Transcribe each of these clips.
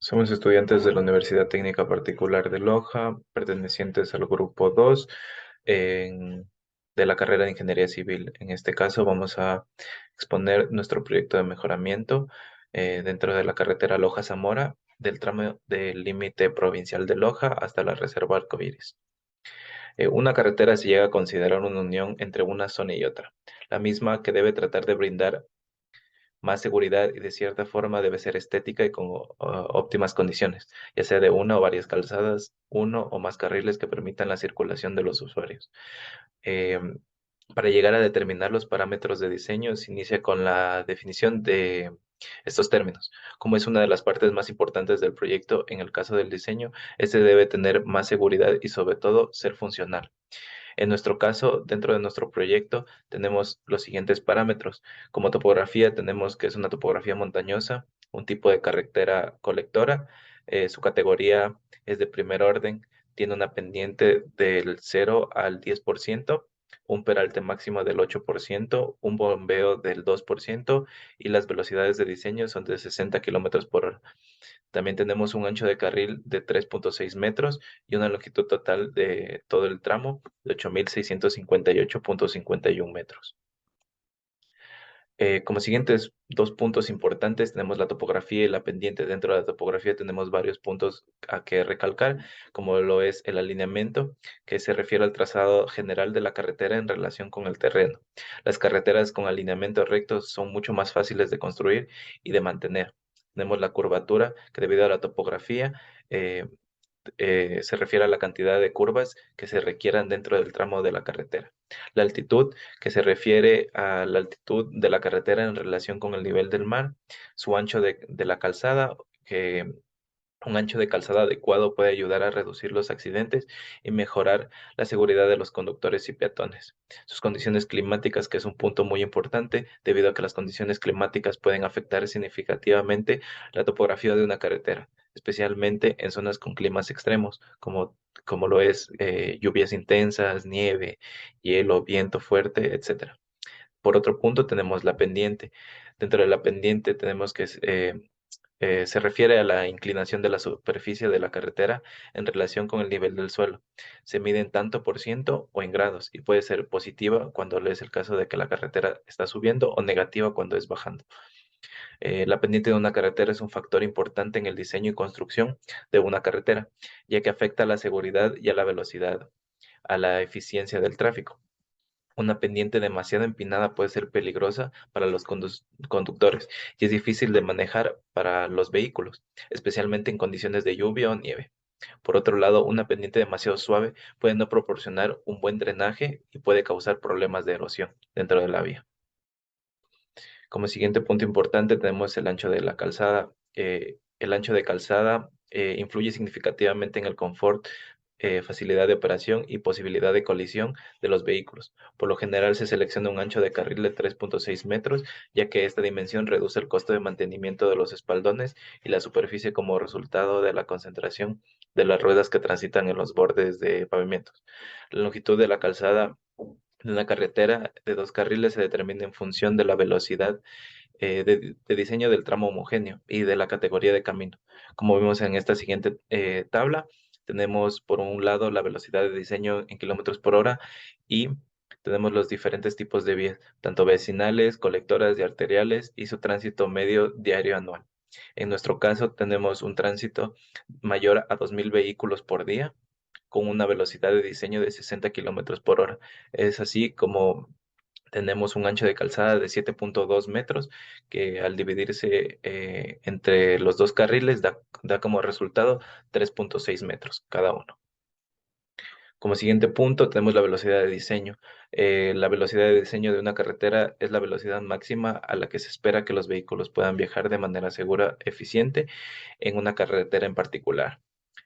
Somos estudiantes de la Universidad Técnica Particular de Loja, pertenecientes al grupo 2 en- de la carrera de Ingeniería Civil. En este caso vamos a exponer nuestro proyecto de mejoramiento dentro de la carretera Loja-Zamora, del tramo del límite provincial de Loja hasta la Reserva Arcoíris. Una carretera se llega a considerar una unión entre una zona y otra, la misma que debe tratar de brindar más seguridad y de cierta forma debe ser estética y con óptimas condiciones, ya sea de una o varias calzadas, uno o más carriles que permitan la circulación de los usuarios. Eh, para llegar a determinar los parámetros de diseño, se inicia con la definición de estos términos. Como es una de las partes más importantes del proyecto, en el caso del diseño, este debe tener más seguridad y sobre todo ser funcional. En nuestro caso, dentro de nuestro proyecto, tenemos los siguientes parámetros. Como topografía, tenemos que es una topografía montañosa, un tipo de carretera colectora. Su categoría es de primer orden, tiene una pendiente del 0 al 10%, un peralte máximo del 8%, un bombeo del 2% y las velocidades de diseño son de 60 kilómetros por hora. También tenemos un ancho de carril de 3,6 metros y una longitud total de todo el tramo de 8.658,51 metros. Como siguientes dos puntos importantes, tenemos la topografía y la pendiente. Dentro de la topografía tenemos varios puntos a que recalcar, como lo es el alineamiento, que se refiere al trazado general de la carretera en relación con el terreno. Las carreteras con alineamiento recto son mucho más fáciles de construir y de mantener. Tenemos la curvatura, que debido a la topografía, eh, se refiere a la cantidad de curvas que se requieran dentro del tramo de la carretera. La altitud, que se refiere a la altitud de la carretera en relación con el nivel del mar. Su ancho de la calzada, que un ancho de calzada adecuado puede ayudar a reducir los accidentes y mejorar la seguridad de los conductores y peatones. Sus condiciones climáticas, que es un punto muy importante, debido a que las condiciones climáticas pueden afectar significativamente la topografía de una carretera, especialmente en zonas con climas extremos, como lo es lluvias intensas, nieve, hielo, viento fuerte, etcétera. Por otro punto, tenemos la pendiente. Dentro de la pendiente tenemos que se refiere a la inclinación de la superficie de la carretera en relación con el nivel del suelo. Se mide en tanto por ciento o en grados y puede ser positiva cuando es el caso de que la carretera está subiendo o negativa cuando es bajando. La pendiente de una carretera es un factor importante en el diseño y construcción de una carretera, ya que afecta a la seguridad y a la velocidad, a la eficiencia del tráfico. Una pendiente demasiado empinada puede ser peligrosa para los conductores y es difícil de manejar para los vehículos, especialmente en condiciones de lluvia o nieve. Por otro lado, una pendiente demasiado suave puede no proporcionar un buen drenaje y puede causar problemas de erosión dentro de la vía. Como siguiente punto importante tenemos el ancho de la calzada. El ancho de calzada influye significativamente en el confort, facilidad de operación y posibilidad de colisión de los vehículos. Por lo general se selecciona un ancho de carril de 3,6 metros, ya que esta dimensión reduce el costo de mantenimiento de los espaldones y la superficie como resultado de la concentración de las ruedas que transitan en los bordes de pavimentos. La longitud de la calzada de una carretera de dos carriles se determina en función de la velocidad de diseño del tramo homogéneo y de la categoría de camino. Como vemos en esta siguiente tabla, tenemos por un lado la velocidad de diseño en kilómetros por hora y tenemos los diferentes tipos de vías, tanto vecinales, colectoras y arteriales y su tránsito medio diario anual. En nuestro caso tenemos un tránsito mayor a 2.000 vehículos por día con una velocidad de diseño de 60 kilómetros por hora. Es así como tenemos un ancho de calzada de 7,2 metros, que al dividirse entre los dos carriles da como resultado 3,6 metros cada uno. Como siguiente punto tenemos la velocidad de diseño. La velocidad de diseño de una carretera es la velocidad máxima a la que se espera que los vehículos puedan viajar de manera segura, eficiente en una carretera en particular.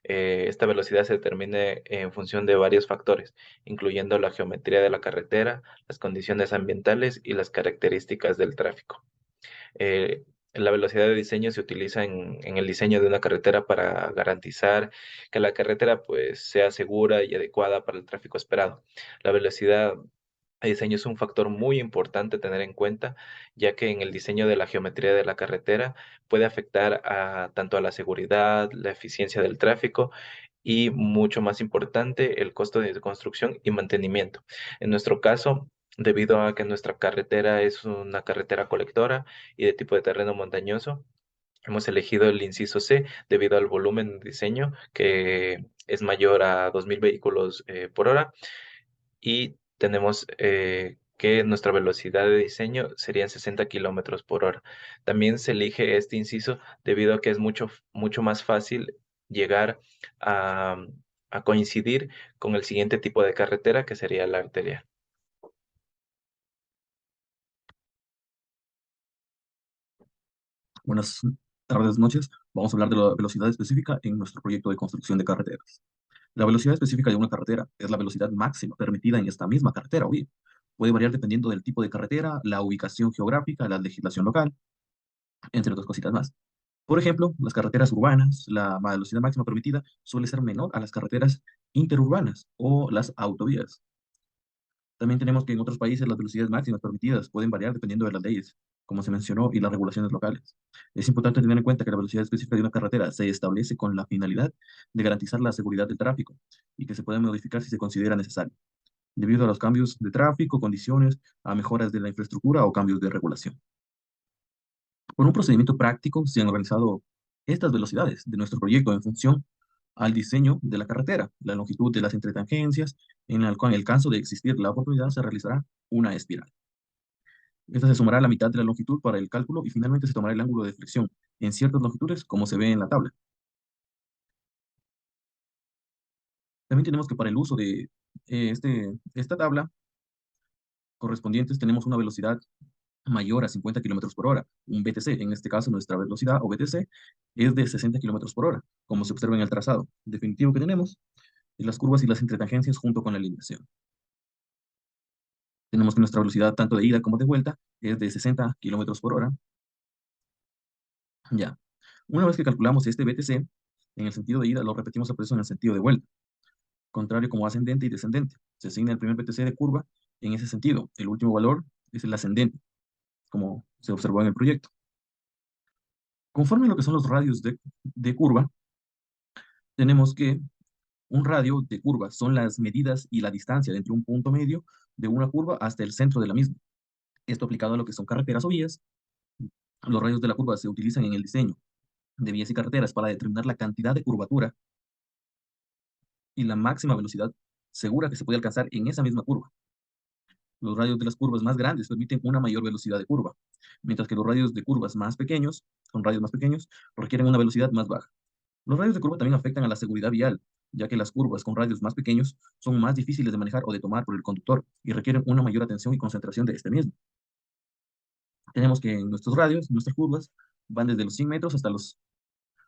Esta velocidad se determina en función de varios factores, incluyendo la geometría de la carretera, las condiciones ambientales y las características del tráfico. Eh, la velocidad de diseño se utiliza en el diseño de una carretera para garantizar que la carretera pues, sea segura y adecuada para el tráfico esperado. La velocidad El diseño es un factor muy importante tener en cuenta, ya que en el diseño de la geometría de la carretera puede afectar a tanto a la seguridad, la eficiencia del tráfico y, mucho más importante, el costo de construcción y mantenimiento. En nuestro caso, debido a que nuestra carretera es una carretera colectora y de tipo de terreno montañoso, hemos elegido el inciso C debido al volumen de diseño, que es mayor a 2000 vehículos por hora, y tenemos que nuestra velocidad de diseño serían 60 kilómetros por hora. También se elige este inciso debido a que es mucho más fácil llegar a, a coincidir con el siguiente tipo de carretera, que sería la arterial. Buenas tardes, noches. Vamos a hablar de la velocidad específica en nuestro proyecto de construcción de carreteras. La velocidad específica de una carretera es la velocidad máxima permitida en esta misma carretera. Oye, puede variar dependiendo del tipo de carretera, la ubicación geográfica, la legislación local, entre otras cositas más. Por ejemplo, las carreteras urbanas, la velocidad máxima permitida suele ser menor a las carreteras interurbanas o las autovías. También tenemos que en otros países las velocidades máximas permitidas pueden variar dependiendo de las leyes, como se mencionó, y las regulaciones locales. Es importante tener en cuenta que la velocidad específica de una carretera se establece con la finalidad de garantizar la seguridad del tráfico y que se puede modificar si se considera necesario, debido a los cambios de tráfico, condiciones, a mejoras de la infraestructura o cambios de regulación. Por un procedimiento práctico se han organizado estas velocidades de nuestro proyecto en función al diseño de la carretera, la longitud de las entretangencias, en el cual en el caso de existir la oportunidad se realizará una espiral. Esta se sumará a la mitad de la longitud para el cálculo y finalmente se tomará el ángulo de flexión en ciertas longitudes, como se ve en la tabla. También tenemos que para el uso de esta tabla correspondientes tenemos una velocidad mayor a 50 kilómetros por hora, un BTC. En este caso, nuestra velocidad o BTC es de 60 kilómetros por hora, como se observa en el trazado definitivo que tenemos, en las curvas y las entretangencias junto con la alineación. Tenemos que nuestra velocidad tanto de ida como de vuelta es de 60 kilómetros por hora. Ya. Una vez que calculamos este BTC, en el sentido de ida lo repetimos el proceso en el sentido de vuelta, contrario como ascendente y descendente. Se asigna el primer BTC de curva en ese sentido. El último valor es el ascendente, como se observó en el proyecto. Conforme a lo que son los radios de curva, tenemos que un radio de curva son las medidas y la distancia entre un punto medio de una curva hasta el centro de la misma. Esto aplicado a lo que son carreteras o vías. Los radios de la curva se utilizan en el diseño de vías y carreteras para determinar la cantidad de curvatura y la máxima velocidad segura que se puede alcanzar en esa misma curva. Los radios de las curvas más grandes permiten una mayor velocidad de curva, mientras que los radios de curvas más pequeños, son radios más pequeños, requieren una velocidad más baja. Los radios de curva también afectan a la seguridad vial, ya que las curvas con radios más pequeños son más difíciles de manejar o de tomar por el conductor y requieren una mayor atención y concentración de este mismo. Tenemos que en nuestros radios, nuestras curvas, van desde los 100 metros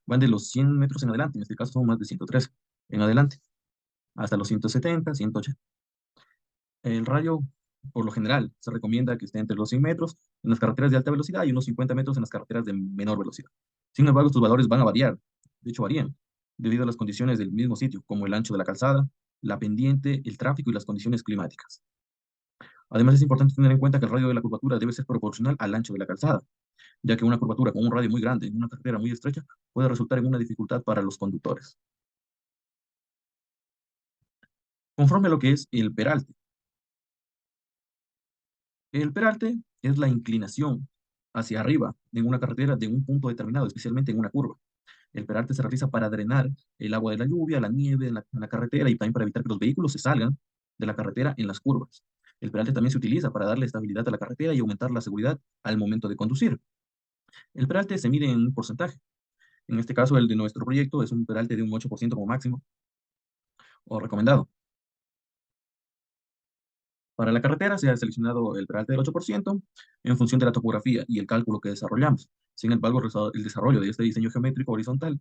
van de los 100 metros en adelante, en este caso son más de 103 en adelante, hasta los 170, 180. El radio, por lo general, se recomienda que esté entre los 100 metros en las carreteras de alta velocidad y unos 50 metros en las carreteras de menor velocidad. Sin embargo, estos valores van a variar, de hecho varían, debido a las condiciones del mismo sitio, como el ancho de la calzada, la pendiente, el tráfico y las condiciones climáticas. Además, es importante tener en cuenta que el radio de la curvatura debe ser proporcional al ancho de la calzada, ya que una curvatura con un radio muy grande en una carretera muy estrecha puede resultar en una dificultad para los conductores. Conforme a lo que es el peralte. El peralte es la inclinación hacia arriba en una carretera de un punto determinado, especialmente en una curva. El peralte se realiza para drenar el agua de la lluvia, la nieve en la carretera y también para evitar que los vehículos se salgan de la carretera en las curvas. El peralte también se utiliza para darle estabilidad a la carretera y aumentar la seguridad al momento de conducir. El peralte se mide en un porcentaje. En este caso, el de nuestro proyecto es un peralte de un 8% como máximo o recomendado. Para la carretera se ha seleccionado el peralte del 8% en función de la topografía y el cálculo que desarrollamos. Sin embargo, el desarrollo de este diseño geométrico horizontal,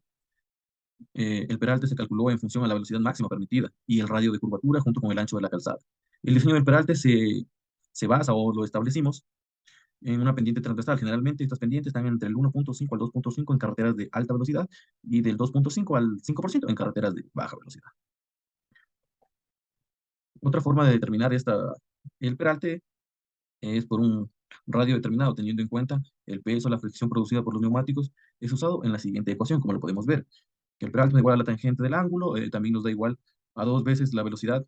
el peralte se calculó en función a la velocidad máxima permitida y el radio de curvatura junto con el ancho de la calzada. El diseño del peralte se basa o lo establecimos en una pendiente transversal. Generalmente estas pendientes están entre el 1.5 al 2.5 en carreteras de alta velocidad y del 2.5 al 5% en carreteras de baja velocidad. Otra forma de determinar El peralte es por un radio determinado, teniendo en cuenta el peso, la fricción producida por los neumáticos, es usado en la siguiente ecuación, como lo podemos ver, que el peralte es igual a la tangente del ángulo, también nos da igual a dos veces la velocidad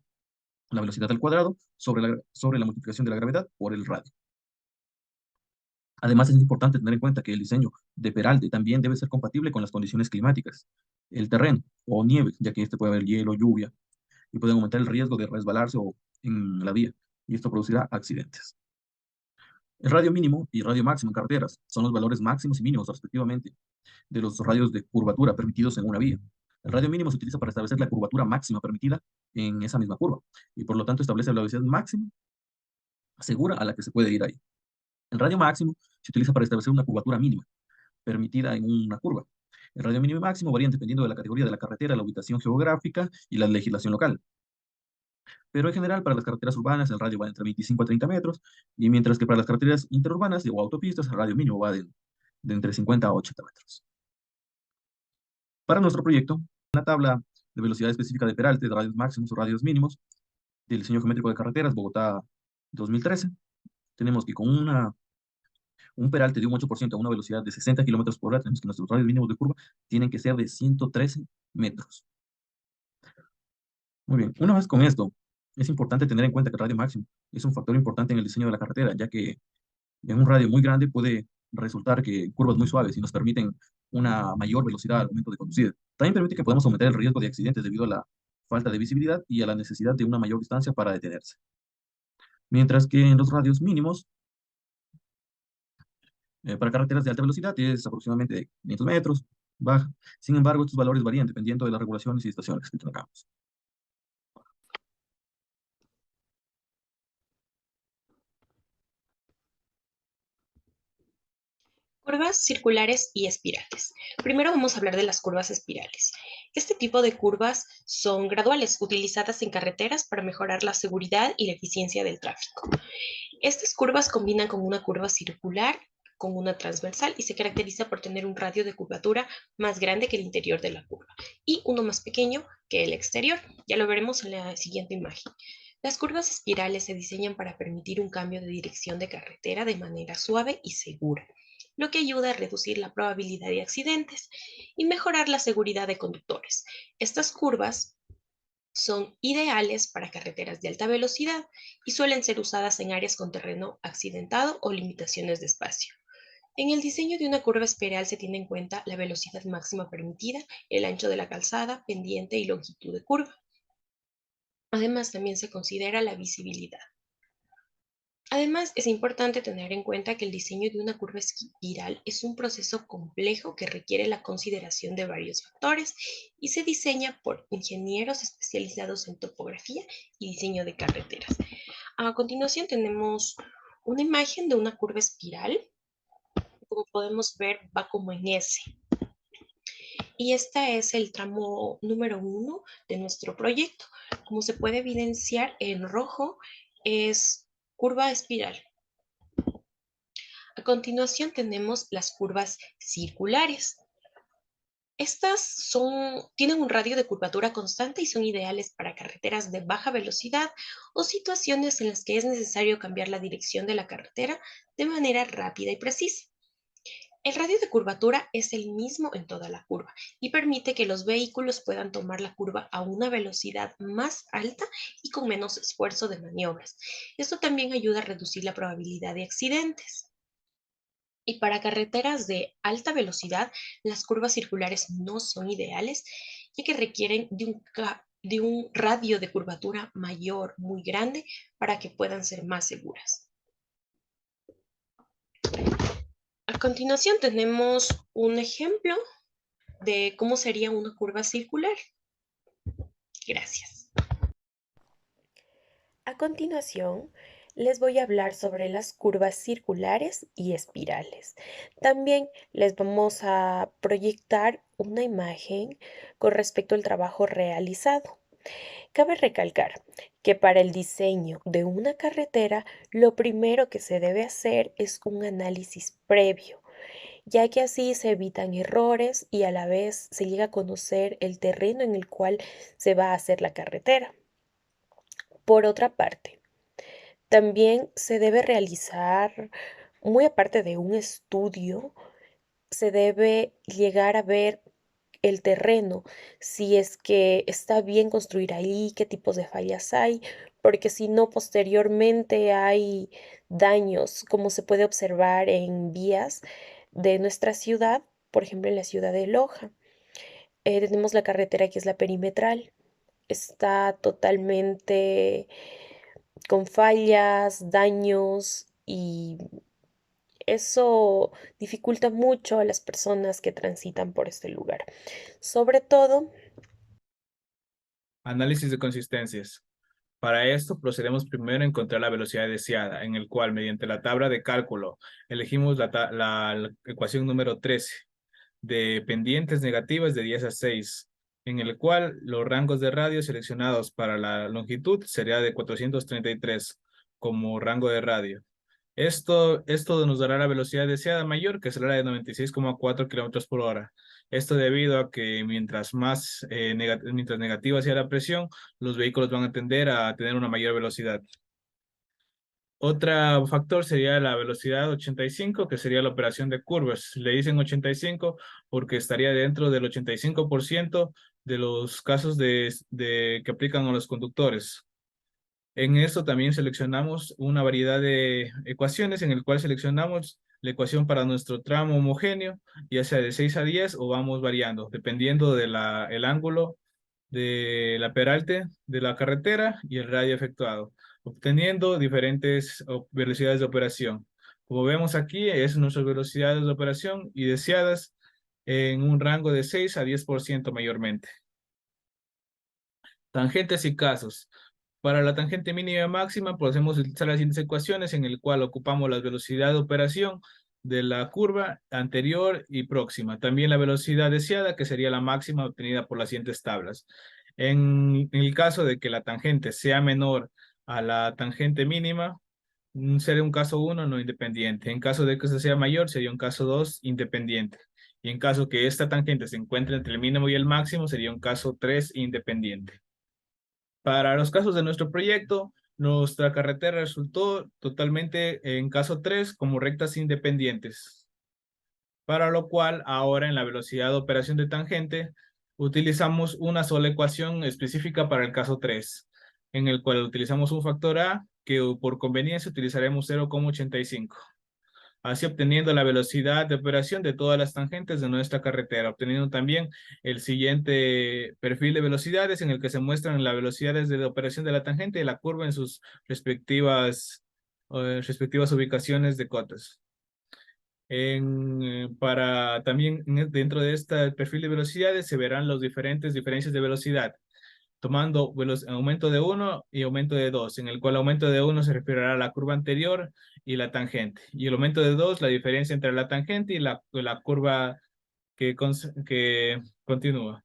al cuadrado sobre la multiplicación de la gravedad por el radio. Además, es importante tener en cuenta que el diseño de peralte también debe ser compatible con las condiciones climáticas, el terreno o nieve, ya que este puede haber hielo, lluvia, y pueden aumentar el riesgo de resbalarse en la vía, y esto producirá accidentes. El radio mínimo y radio máximo en carreteras son los valores máximos y mínimos, respectivamente, de los radios de curvatura permitidos en una vía. El radio mínimo se utiliza para establecer la curvatura máxima permitida en esa misma curva, y por lo tanto establece la velocidad máxima segura a la que se puede ir ahí. El radio máximo se utiliza para establecer una curvatura mínima permitida en una curva. El radio mínimo y máximo varían dependiendo de la categoría de la carretera, la ubicación geográfica y la legislación local. Pero en general, para las carreteras urbanas, el radio va entre 25 a 30 metros, y mientras que para las carreteras interurbanas o autopistas, el radio mínimo va de entre 50 a 80 metros. Para nuestro proyecto, la tabla de velocidad específica de peralte, de radios máximos o radios mínimos, del diseño geométrico de carreteras, Bogotá 2013, tenemos que con un peralte de un 8% a una velocidad de 60 kilómetros por hora, tenemos que nuestros radios mínimos de curva tienen que ser de 113 metros. Muy bien, una vez con esto, es importante tener en cuenta que el radio máximo es un factor importante en el diseño de la carretera, ya que en un radio muy grande puede resultar que curvas muy suaves y nos permiten una mayor velocidad al momento de conducir. También permite que podamos aumentar el riesgo de accidentes debido a la falta de visibilidad y a la necesidad de una mayor distancia para detenerse. Mientras que en los radios mínimos, para carreteras de alta velocidad es aproximadamente de 500 metros, baja. Sin embargo, estos valores varían dependiendo de las regulaciones y estaciones que tengamos. Curvas circulares y espirales. Primero vamos a hablar de las curvas espirales. Este tipo de curvas son graduales, utilizadas en carreteras para mejorar la seguridad y la eficiencia del tráfico. Estas curvas combinan con una curva circular con una transversal y se caracteriza por tener un radio de curvatura más grande que el interior de la curva y uno más pequeño que el exterior. Ya lo veremos en la siguiente imagen. Las curvas espirales se diseñan para permitir un cambio de dirección de carretera de manera suave y segura, lo que ayuda a reducir la probabilidad de accidentes y mejorar la seguridad de conductores. Estas curvas son ideales para carreteras de alta velocidad y suelen ser usadas en áreas con terreno accidentado o limitaciones de espacio. En el diseño de una curva espiral se tiene en cuenta la velocidad máxima permitida, el ancho de la calzada, pendiente y longitud de curva. Además, también se considera la visibilidad. Además, es importante tener en cuenta que el diseño de una curva espiral es un proceso complejo que requiere la consideración de varios factores y se diseña por ingenieros especializados en topografía y diseño de carreteras. A continuación tenemos una imagen de una curva espiral. Como podemos ver, va como en S. Y este es el tramo número 1 de nuestro proyecto. Como se puede evidenciar en rojo, es curva espiral. A continuación tenemos las curvas circulares. Tienen un radio de curvatura constante y son ideales para carreteras de baja velocidad o situaciones en las que es necesario cambiar la dirección de la carretera de manera rápida y precisa. El radio de curvatura es el mismo en toda la curva y permite que los vehículos puedan tomar la curva a una velocidad más alta y con menos esfuerzo de maniobras. Esto también ayuda a reducir la probabilidad de accidentes. Y para carreteras de alta velocidad, las curvas circulares no son ideales, ya que requieren de un radio de curvatura mayor, muy grande, para que puedan ser más seguras. A continuación tenemos un ejemplo de cómo sería una curva circular. Gracias. A continuación, les voy a hablar sobre las curvas circulares y espirales. También les vamos a proyectar una imagen con respecto al trabajo realizado. Cabe recalcar que para el diseño de una carretera, lo primero que se debe hacer es un análisis previo, ya que así se evitan errores y a la vez se llega a conocer el terreno en el cual se va a hacer la carretera. Por otra parte, También se debe realizar, muy aparte de un estudio, se debe llegar a ver el terreno, si es que está bien construir ahí, qué tipos de fallas hay, porque si no, posteriormente hay daños, como se puede observar en vías de nuestra ciudad, por ejemplo, en la ciudad de Loja. Tenemos la carretera que es la perimetral, está totalmente con fallas, daños y eso dificulta mucho a las personas que transitan por este lugar. Sobre todo, Análisis de consistencias. Para esto procedemos primero a encontrar la velocidad deseada, en el cual mediante la tabla de cálculo elegimos la ecuación número 13 de pendientes negativas de 10 a 6, en el cual los rangos de radio seleccionados para la longitud sería de 433 como rango de radio. Esto nos dará la velocidad deseada mayor, que será la de 96,4 kilómetros por hora. Esto debido a que mientras negativa sea la presión, los vehículos van a tender a tener una mayor velocidad. Otro factor sería la velocidad 85, que sería la operación de curvas. Le dicen 85 porque estaría dentro del 85% de los casos que aplican a los conductores. En esto también seleccionamos una variedad de ecuaciones en el cual seleccionamos la ecuación para nuestro tramo homogéneo, ya sea de 6 a 10 o vamos variando, dependiendo del ángulo de la peralte de la carretera y el radio efectuado, obteniendo diferentes velocidades de operación. Como vemos aquí, es nuestras velocidades de operación y deseadas en un rango de 6 a 10% mayormente. Tangentes y casos. Para la tangente mínima y máxima podemos utilizar las siguientes ecuaciones en el cual ocupamos la velocidad de operación de la curva anterior y próxima. También la velocidad deseada, que sería la máxima obtenida por las siguientes tablas. En el caso de que la tangente sea menor a la tangente mínima, sería un caso 1 no independiente. En caso de que este sea mayor, sería un caso 2 independiente. Y en caso que esta tangente se encuentre entre el mínimo y el máximo, sería un caso 3 independiente. Para los casos de nuestro proyecto, nuestra carretera resultó totalmente en caso 3 como rectas independientes. Para lo cual, ahora en la velocidad de operación de tangente, utilizamos una sola ecuación específica para el caso 3, en el cual utilizamos un factor A que por conveniencia utilizaremos 0,85. Así obteniendo la velocidad de operación de todas las tangentes de nuestra carretera, obteniendo también el siguiente perfil de velocidades en el que se muestran las velocidades de operación de la tangente y la curva en sus respectivas ubicaciones de cotas. También dentro de este perfil de velocidades se verán las diferentes diferencias de velocidad, tomando aumento de 1 y aumento de 2, en el cual aumento de 1 se referirá a la curva anterior y la tangente, y el aumento de 2, la diferencia entre la tangente y la curva que continúa.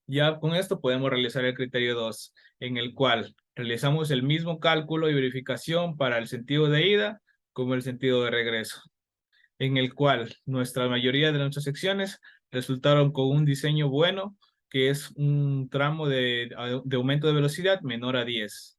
Ya con esto podemos realizar el criterio 2, en el cual realizamos el mismo cálculo y verificación para el sentido de ida como el sentido de regreso, en el cual nuestra mayoría de nuestras secciones resultaron con un diseño bueno, que es un tramo de aumento de velocidad menor a 10.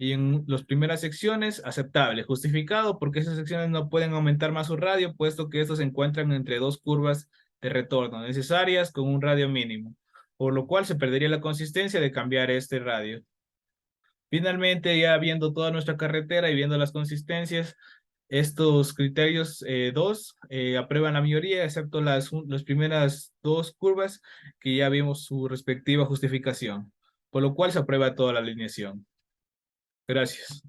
Y en las primeras secciones, aceptable, justificado, porque esas secciones no pueden aumentar más su radio, puesto que estos se encuentran entre dos curvas de retorno necesarias con un radio mínimo, por lo cual se perdería la consistencia de cambiar este radio. Finalmente, ya viendo toda nuestra carretera y viendo las consistencias, estos criterios 2 aprueban la mayoría, excepto las primeras dos curvas que ya vimos su respectiva justificación, por lo cual se aprueba toda la alineación. Gracias.